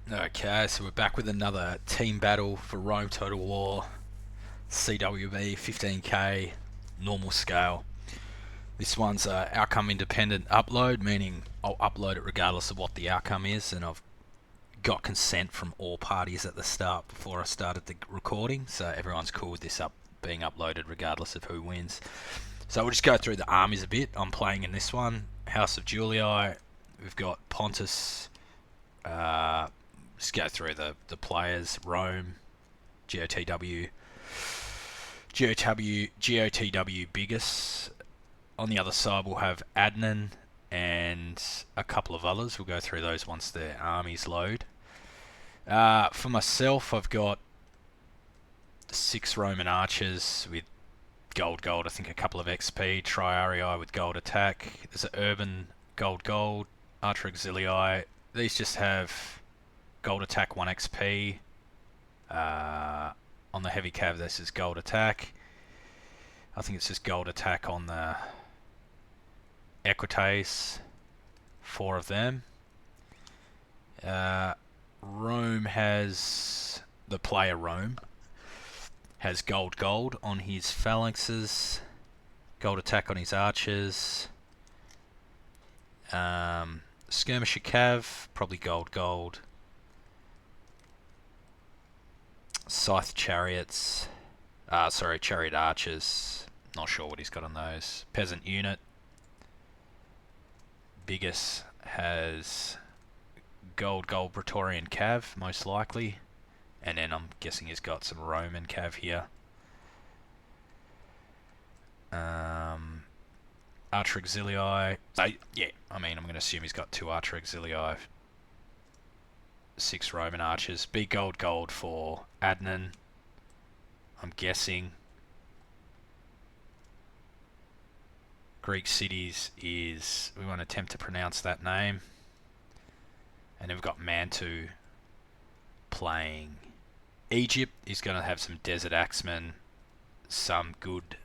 Okay, so we're back with another team battle for Rome Total War, CWB 15k, normal scale. This one's a outcome independent upload, meaning I'll upload it regardless of what the outcome is, and I've got consent from all parties at the start before I started the recording, so everyone's cool with this being uploaded regardless of who wins. So we'll just go through the armies a bit. I'm playing in this one, House of Julii. We've got Pontus. Just go through the players. Rome, GOTW, Biggest. On the other side we'll have Adnan and a couple of others. We'll go through those once the armies load. For myself, I've got 6 Roman archers with gold, I think a couple of XP, Triarii with gold attack. There's an urban gold, archer auxilii. These just have gold attack 1 XP. On the heavy cav this is gold attack. I think it's just gold attack on the Equites, 4 of them. Rome has, the player Rome has gold on his phalanxes, gold attack on his archers. Skirmisher cav, probably gold. Scythe chariots, chariot archers, not sure what he's got on those. Peasant unit. Biggest has gold Praetorian cav, most likely. And then I'm guessing he's got some Roman cav here. Archer auxilii. I'm going to assume he's got 2 archer auxilii. 6 Roman archers. Be gold for Adnan, I'm guessing. Greek cities is, we won't attempt to pronounce that name. And then we've got Mantu playing Egypt. He's going to have some desert axemen, some good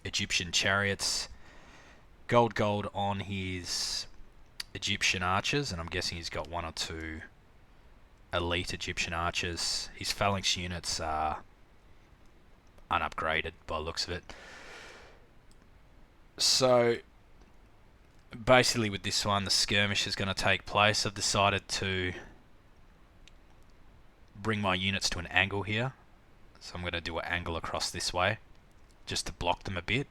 Egyptian chariots. Gold on his Egyptian archers, and I'm guessing he's got 1 or 2 elite Egyptian archers. His phalanx units are unupgraded by the looks of it. So basically with this one, the skirmish is going to take place. I've decided to bring my units to an angle here. So I'm going to do an angle across this way just to block them a bit,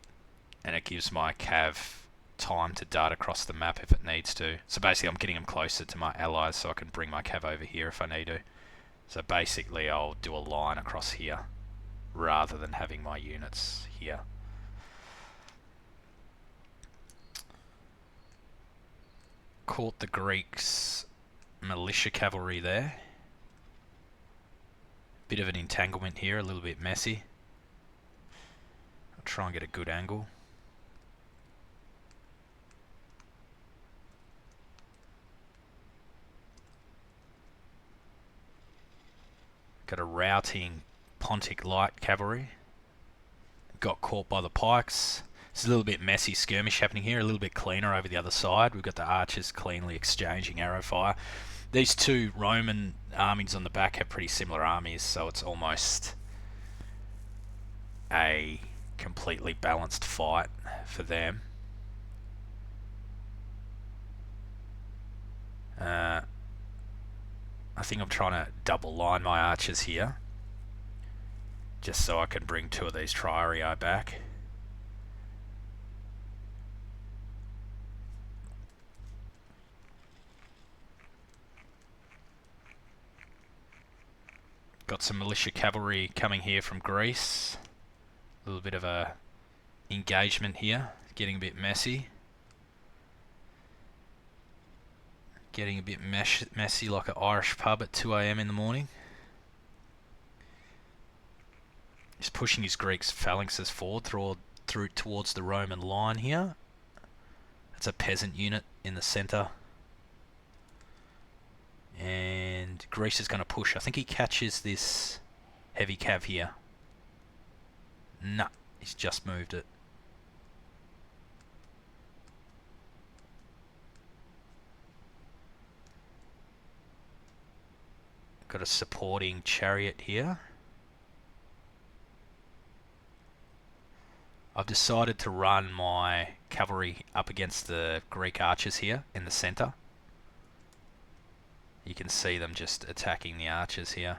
and it gives my cav time to dart across the map if it needs to. So basically I'm getting them closer to my allies so I can bring my cav over here if I need to. So basically I'll do a line across here rather than having my units here. Caught the Greeks militia cavalry there. Bit of an entanglement here, a little bit messy. I'll try and get a good angle. Got a routing Pontic light cavalry. Got caught by the pikes. It's a little bit messy skirmish happening here, a little bit cleaner over the other side. We've got the archers cleanly exchanging arrow fire. These 2 Roman armies on the back have pretty similar armies, so it's almost a completely balanced fight for them. I think I'm trying to double line my archers here, just so I can bring 2 of these Triarii back. Got some militia cavalry coming here from Greece. A little bit of a engagement here, getting a bit messy. Getting a bit messy like an Irish pub at 2 AM in the morning. He's pushing his Greeks phalanxes forward through towards the Roman line here. That's a peasant unit in the centre. And Greece is going to push. I think he catches this heavy cav here. Nah, he's just moved it. Got a supporting chariot here. I've decided to run my cavalry up against the Greek archers here in the center. You can see them just attacking the archers here.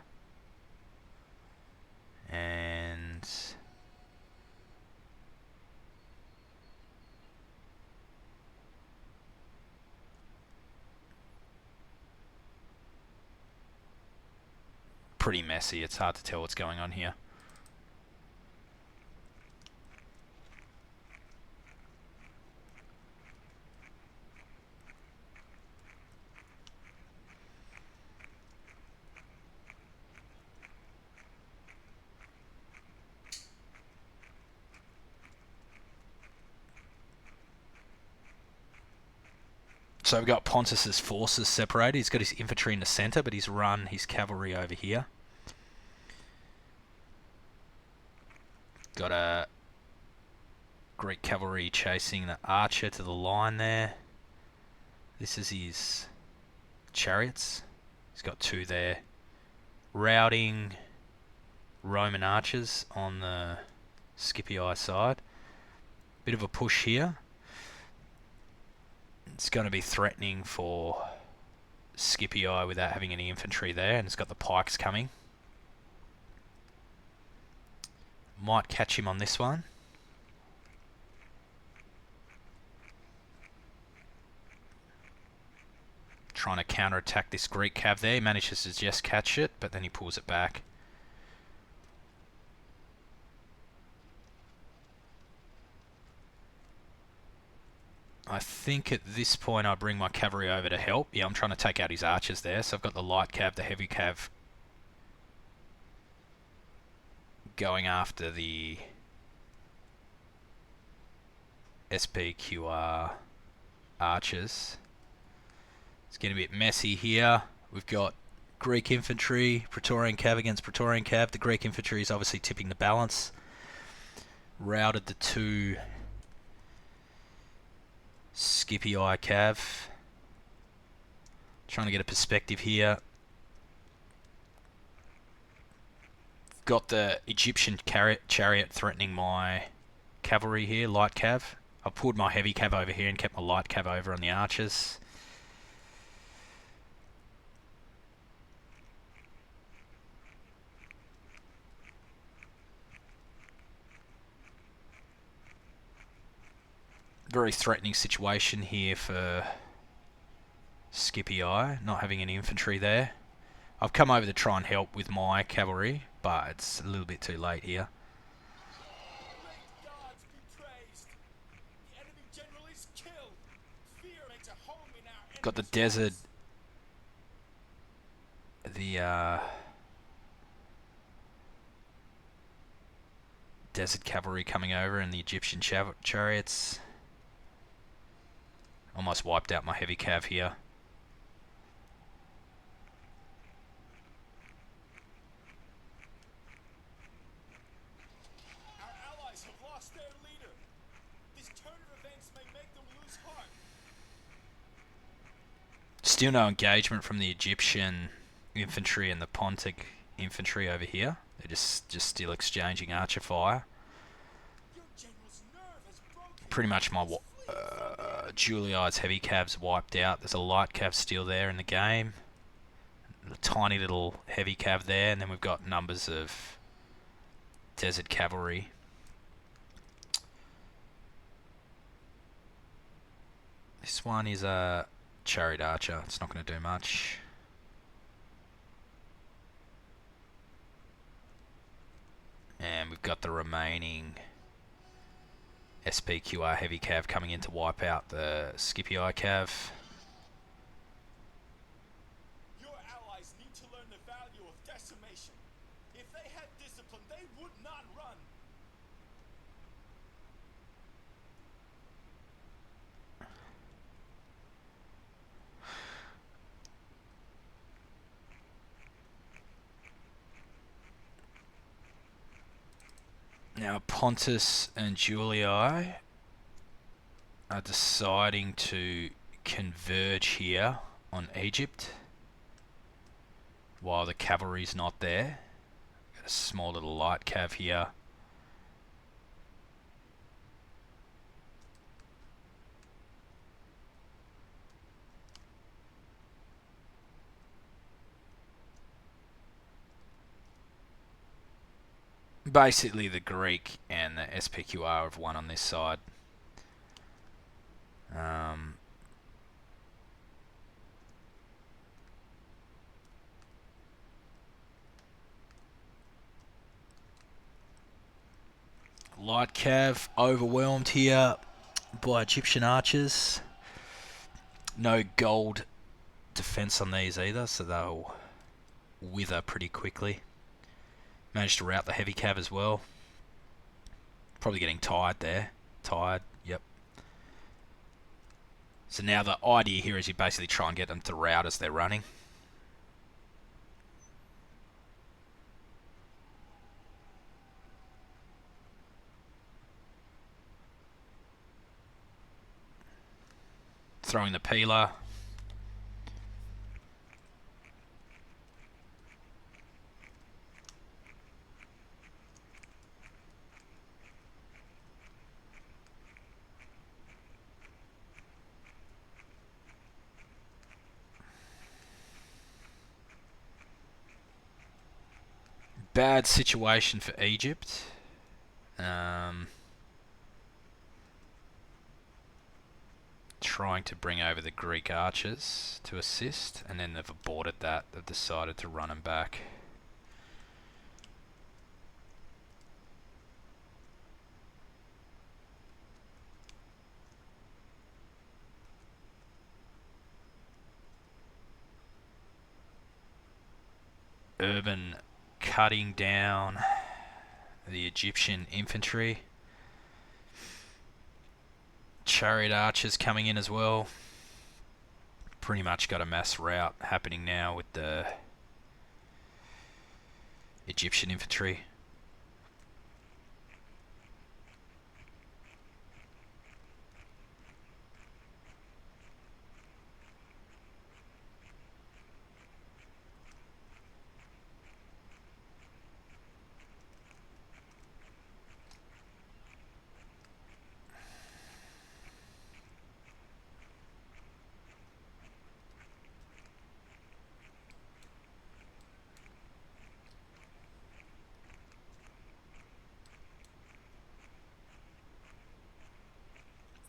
And pretty messy. It's hard to tell what's going on here. So we've got Pontus's forces separated. He's got his infantry in the center, but he's run his cavalry over here. Got a Greek cavalry chasing the archer to the line there. This is his chariots. He's got two there. Routing Roman archers on the Scipii side. Bit of a push here. It's going to be threatening for Scipii without having any infantry there, and it's got the pikes coming. Might catch him on this one. Trying to counterattack this Greek cav there. He manages to just catch it, but then he pulls it back. I think at this point I bring my cavalry over to help. Yeah, I'm trying to take out his archers there. So I've got the light cav, the heavy cav going after the SPQR archers. It's getting a bit messy here. We've got Greek infantry, Praetorian cav against Praetorian cav. The Greek infantry is obviously tipping the balance. Routed the two Scipii cav. Trying to get a perspective here. Got the Egyptian chariot threatening my cavalry here, light cav. I pulled my heavy cav over here and kept my light cav over on the archers. Very threatening situation here for Scipii, not having any infantry there. I've come over to try and help with my cavalry, but it's a little bit too late here. Got the desert, desert cavalry coming over and the Egyptian chariots. Almost wiped out my heavy cav here. Our allies have lost their leader. This turn of events may make them lose heart. Still no engagement from the Egyptian infantry and the Pontic infantry over here. They're just still exchanging archer fire. Your general's nerve has broken. Pretty much my Juliai's heavy cav's wiped out. There's a light cav still there in the game. A tiny little heavy cav there, and then we've got numbers of desert cavalry. This one is a chariot archer. It's not going to do much. And we've got the remaining SPQR heavy cav coming in to wipe out the Scipii cav. Your allies need to learn the value of decimation. If they had discipline, they would not run. Now Pontus and Julii are deciding to converge here on Egypt. while the cavalry's not there. Got a small little light cav here. Basically the Greek and the SPQR have won on this side. Light cav overwhelmed here by Egyptian archers. No gold defense on these either, so they'll wither pretty quickly. Managed to rout the heavy cav as well. Probably getting tired there. Tired, yep. So now the idea here is you basically try and get them to rout as they're running. Throwing the peeler. Bad situation for Egypt. Trying to bring over the Greek archers to assist, and then they've aborted that. They've decided to run them back. Urban cutting down the Egyptian infantry. Chariot archers coming in as well. Pretty much got a mass rout happening now with the Egyptian infantry.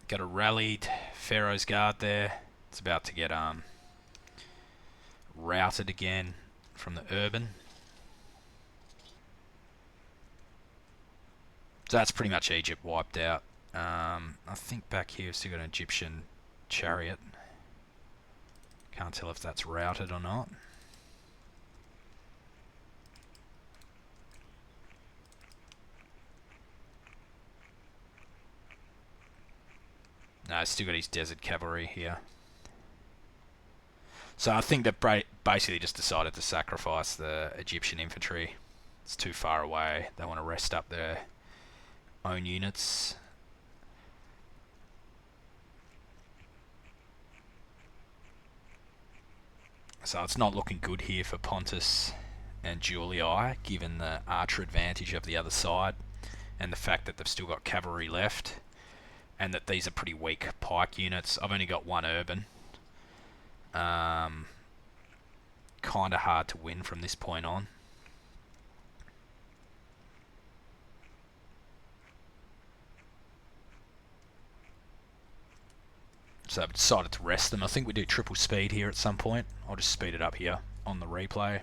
Got a rallied Pharaoh's Guard there. It's about to get routed again from the urban. So that's pretty much Egypt wiped out. I think back here we've still got an Egyptian chariot. Can't tell if that's routed or not. No, still got his desert cavalry here. So I think they basically just decided to sacrifice the Egyptian infantry. It's too far away. They want to rest up their own units. So it's not looking good here for Pontus and Julii, given the archer advantage of the other side and the fact that they've still got cavalry left, and that these are pretty weak pike units. I've only got one urban. Kind of hard to win from this point on. So I've decided to rest them. I think we do triple speed here at some point. I'll just speed it up here on the replay.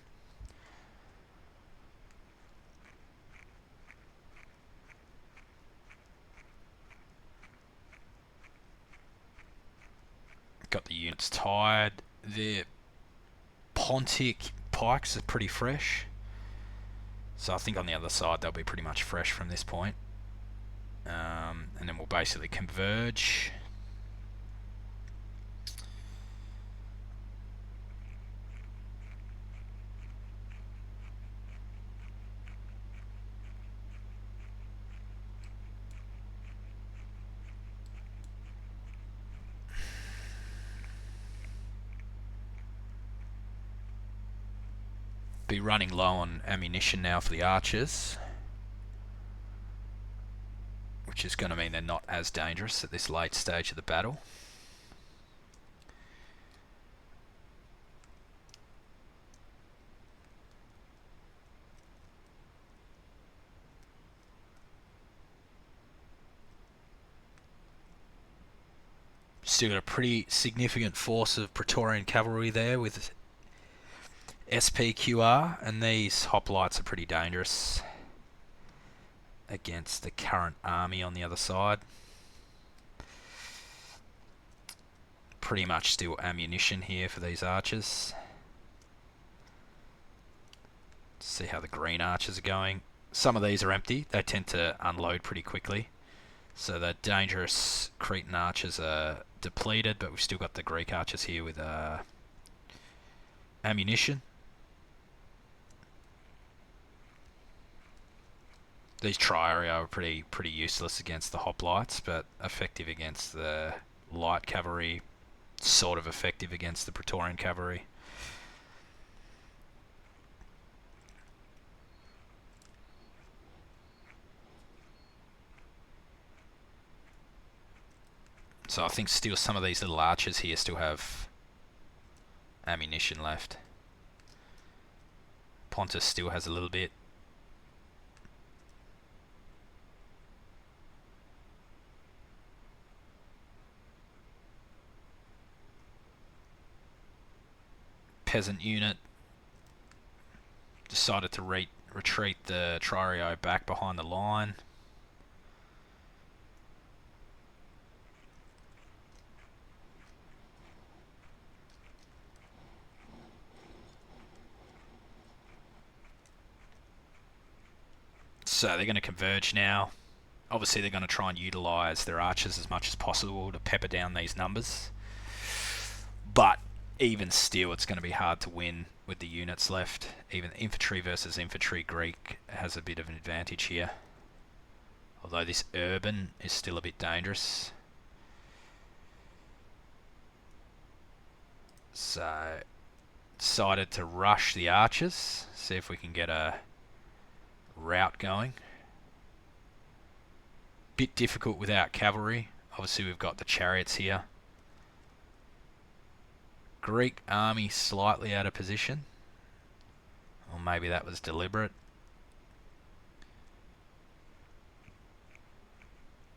Got the units tired. The Pontic pikes are pretty fresh. So I think on the other side they'll be pretty much fresh from this point. And then we'll basically converge. be running low on ammunition now for the archers, which is going to mean they're not as dangerous at this late stage of the battle. Still got a pretty significant force of Praetorian cavalry there with SPQR, and these hoplites are pretty dangerous against the current army on the other side. Pretty much still ammunition here for these archers. See how the green archers are going. Some of these are empty. They tend to unload pretty quickly. So the dangerous Cretan archers are depleted, but we've still got the Greek archers here with ammunition. These triarii are pretty useless against the hoplites, but effective against the light cavalry, sort of effective against the Praetorian cavalry. So I think still some of these little archers here still have ammunition left. Pontus still has a little bit. Peasant unit decided to retreat the Triarii back behind the line. So they're going to converge now. Obviously they're going to try and utilise their archers as much as possible to pepper down these numbers. But even still, it's going to be hard to win with the units left. Even infantry versus infantry, Greek has a bit of an advantage here. Although this urban is still a bit dangerous. So, decided to rush the archers. See if we can get a route going. Bit difficult without cavalry. Obviously we've got the chariots here. Greek army slightly out of position. Or maybe that was deliberate.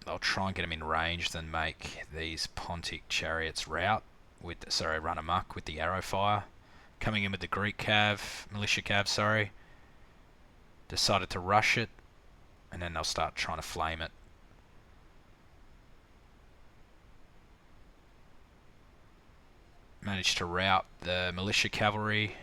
I'll try and get them in range, then make these Pontic chariots run amok with the arrow fire. Coming in with the Greek militia cav, sorry. Decided to rush it, and then they'll start trying to flame it. Managed to rout the militia cavalry.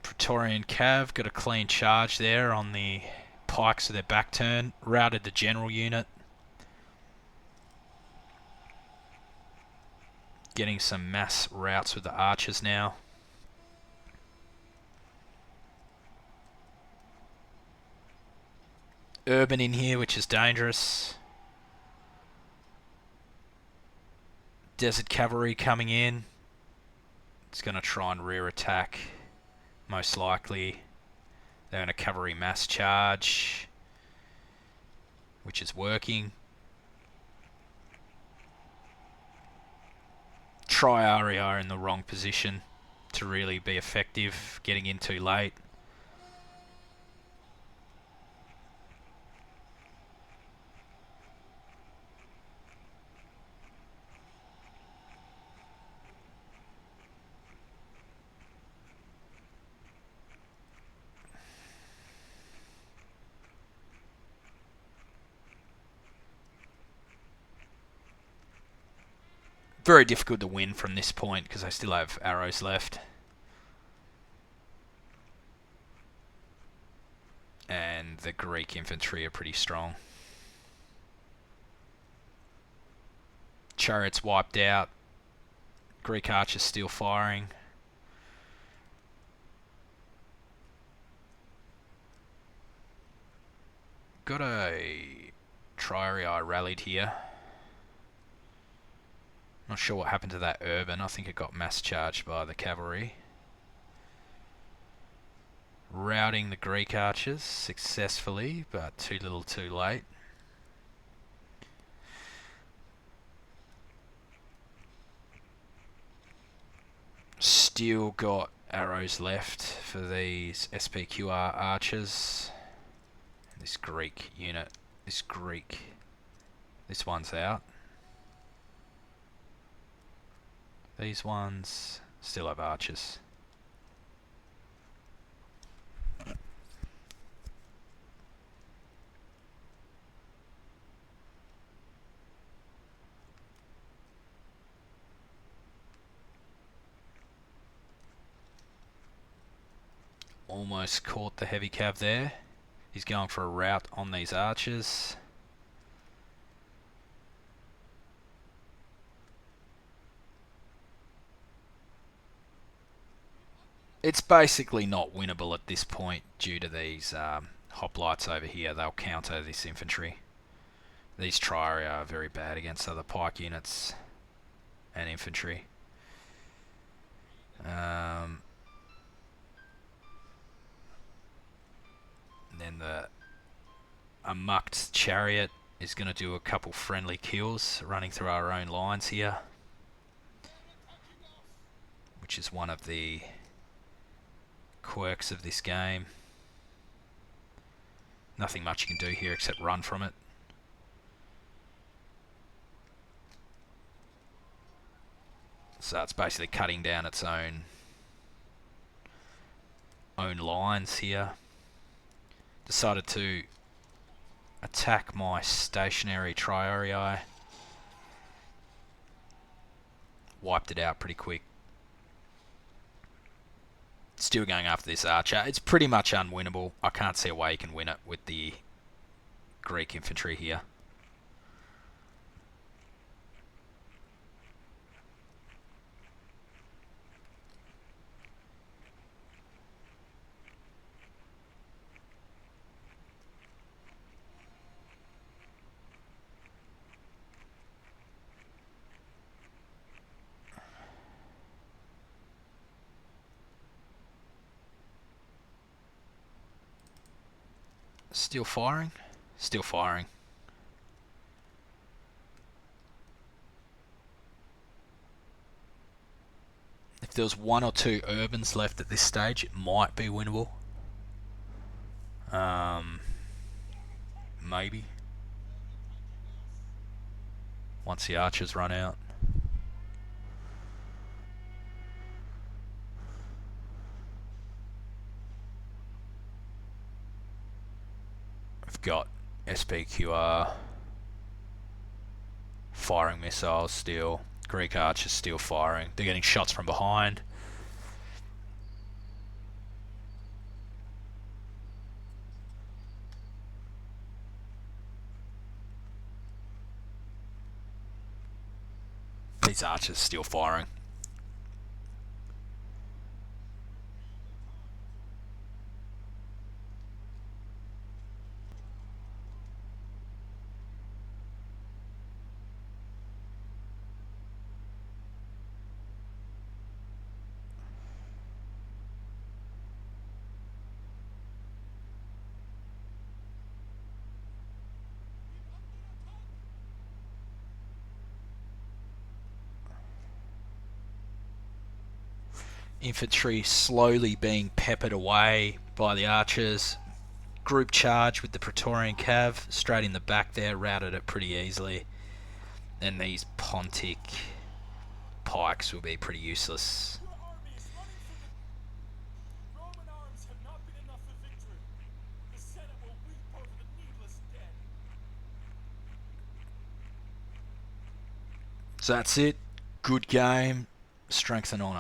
Praetorian cav got a clean charge there on the pikes of their back turn. Routed the general unit. Getting some mass routes with the archers now. Urban in here, which is dangerous. Desert cavalry coming in. It's going to try and rear attack. Most likely. They're in a cavalry mass charge, which is working. Triarii are in the wrong position to really be effective, getting in too late. Very difficult to win from this point because I still have arrows left. And the Greek infantry are pretty strong. Chariots wiped out. Greek archers still firing. got a Triary rallied here. Not sure what happened to that urban. I think it got mass charged by the cavalry. Routing the Greek archers successfully, but too little too late. Still got arrows left for these SPQR archers. This Greek unit, this one's out. These ones still have archers. Almost caught the heavy cav there. He's going for a rout on these archers. It's basically not winnable at this point due to these hoplites over here. They'll counter this infantry. These Triary are very bad against other pike units and infantry. And then a mucked chariot is going to do a couple friendly kills running through our own lines here, which is one of the quirks of this game. Nothing much you can do here except run from it. So it's basically cutting down its own lines here. Decided to attack my stationary Triarii. Wiped it out pretty quick. Still going after this archer. It's pretty much unwinnable. I can't see a way you can win it with the Greek infantry here. Still firing? Still firing. If there was one or two urbans left at this stage, it might be winnable. Maybe. Once the archers run out. I've got SPQR firing missiles still. Greek archers still firing. They're getting shots from behind. These archers still firing. Infantry slowly being peppered away by the archers. Group charge with the Praetorian Cav straight in the back there, routed it pretty easily. And these Pontic pikes will be pretty useless. Your army is running from the... Roman arms have not been enough for victory. The Senate will weep over the needless dead. So that's it. Good game. Strength and honour.